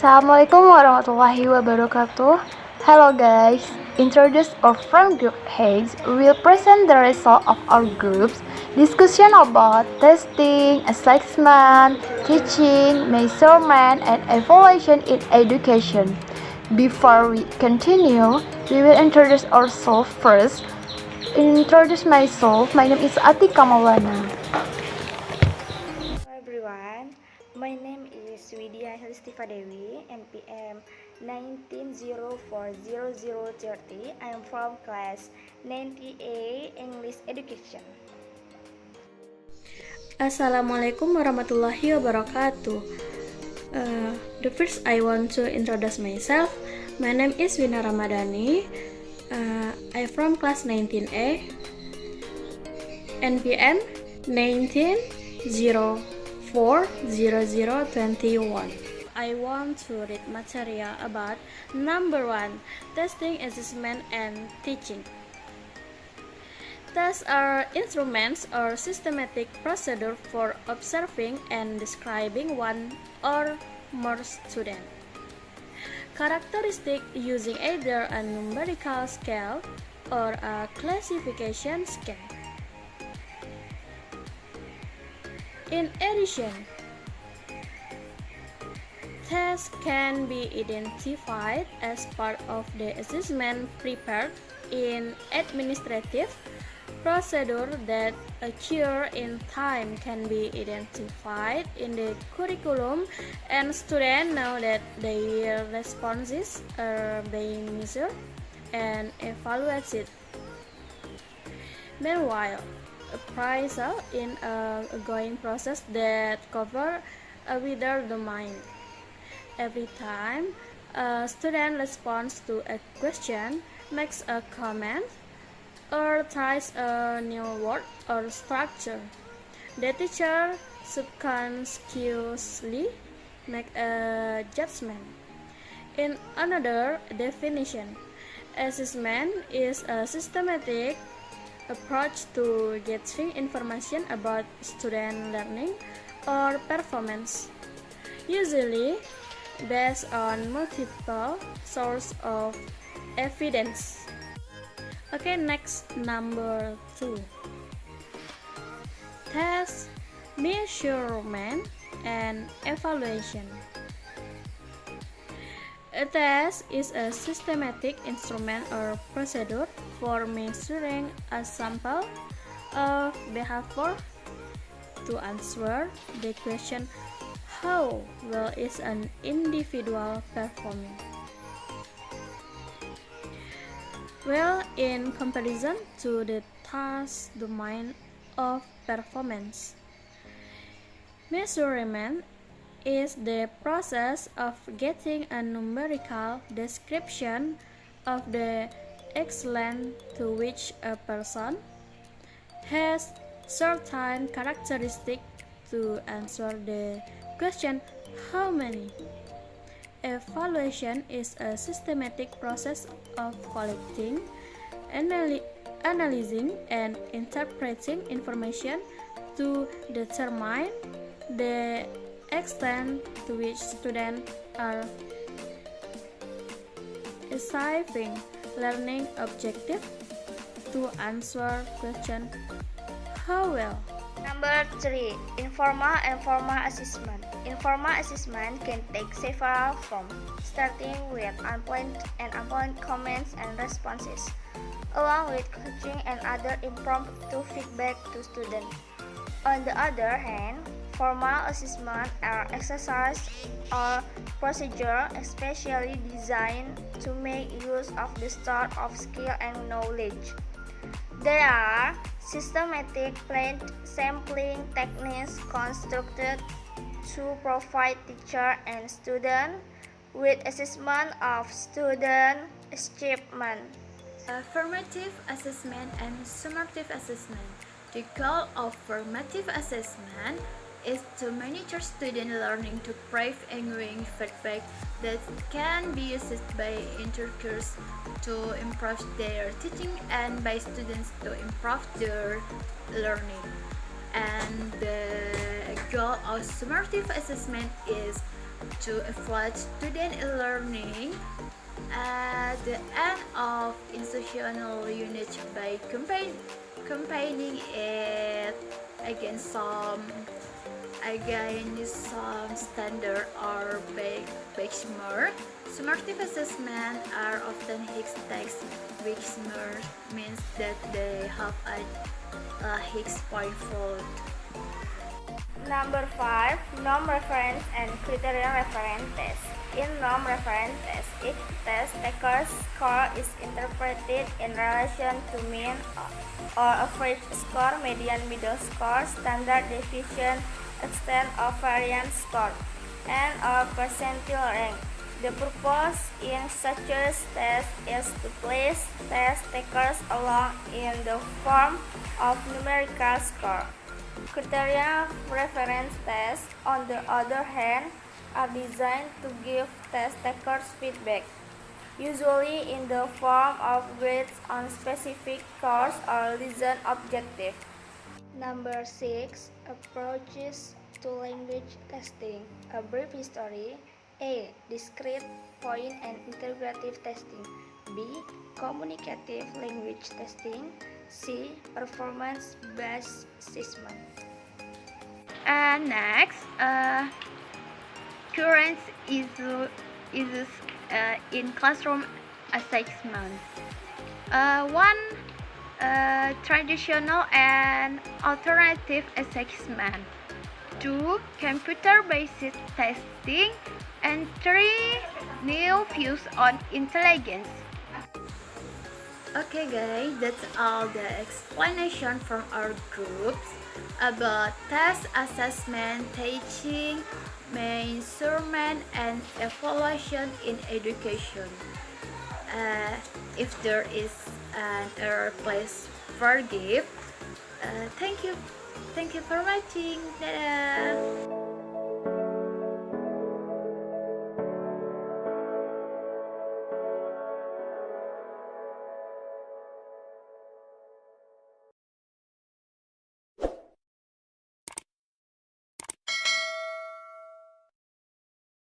Assalamualaikum warahmatullahi wabarakatuh. Hello guys, introduce our friend group Hayes. We will present the result of our group's discussion about testing, assessment, teaching, measurement, and evaluation in education. Before we continue, we will introduce ourselves first. Introduce myself. My name is Atika Maulana. Hello everyone, my name is Widya Helistiva Dewi, NPM 19040030. I am from class 90A English Education. Assalamualaikum warahmatullahi wabarakatuh. The first I want to introduce myself. My name is Wina Ramadani. I from class 19A, NPM 19040021. I want to read material about number 1, testing, assessment, and teaching. Tests are instruments or systematic procedure for observing and describing one or more students. Characteristic using either a numerical scale or a classification scale. In addition, tests can be identified as part of the assessment prepared in administrative procedure that occur in time can be identified in the curriculum, and students know that their responses are being measured and evaluated. Meanwhile, appraisal in a ongoing process that covers a wider domain. Every time a student responds to a question, makes a comment, or tries a new word or structure, the teacher subconsciously makes a judgment. In another definition, assessment is a systematic approach to getting information about student learning or performance, usually based on multiple sources of evidence. Okay, next, number 2. Test, measurement, and evaluation. A test is a systematic instrument or procedure for measuring a sample of behavior to answer the question, how well is an individual performing? Well, in comparison to the task domain of performance, measurement is the process of getting a numerical description of the excellence to which a person has certain characteristics to answer the question, how many? Evaluation is a systematic process of collecting, analyzing, and interpreting information to determine the extent to which students are achieving learning objective to answer question, how well? Number 3, informal and formal assessment. Informal assessment can take several forms, starting with unplanned comments and responses, along with coaching and other impromptu feedback to students. On the other hand, formal assessment are exercises or procedures especially designed to make use of the stored of skill and knowledge. There are systematic planned sampling techniques constructed to provide teacher and student with assessment of student achievement. Formative assessment and summative assessment. The goal of formative assessment is to monitor student learning to provide ongoing feedback that can be used by instructors to improve their teaching and by students to improve their learning. And the goal of summative assessment is to evaluate student learning at the end of institutional unit by comparing it against some standard or benchmark. Summative assessment are often Higgs tests, which means that they have a Higgs point fault. Number 5. Norm-reference and criterion reference test. In norm-reference test, each test taker's score is interpreted in relation to mean or average score, median middle score, standard deviation, extent of variance score, and or percentile rank. The purpose in such a test is to place test takers along in the form of numerical score. Criteria reference tests, on the other hand, are designed to give test takers feedback, usually in the form of grades on specific course or lesson objective. Number 6. Approaches to language testing. A brief history. A. Discrete, point, and integrative testing. B. Communicative language testing. C. Performance-based assessment. And next, current issues in classroom assessment. One, traditional and alternative assessment. 2. Computer-based testing. And 3. New views on intelligence. Okay guys, that's all the explanation from our groups about test, assessment, teaching, measurement, and evaluation in education. If there is an error, please forgive. Thank you for watching. Dadah.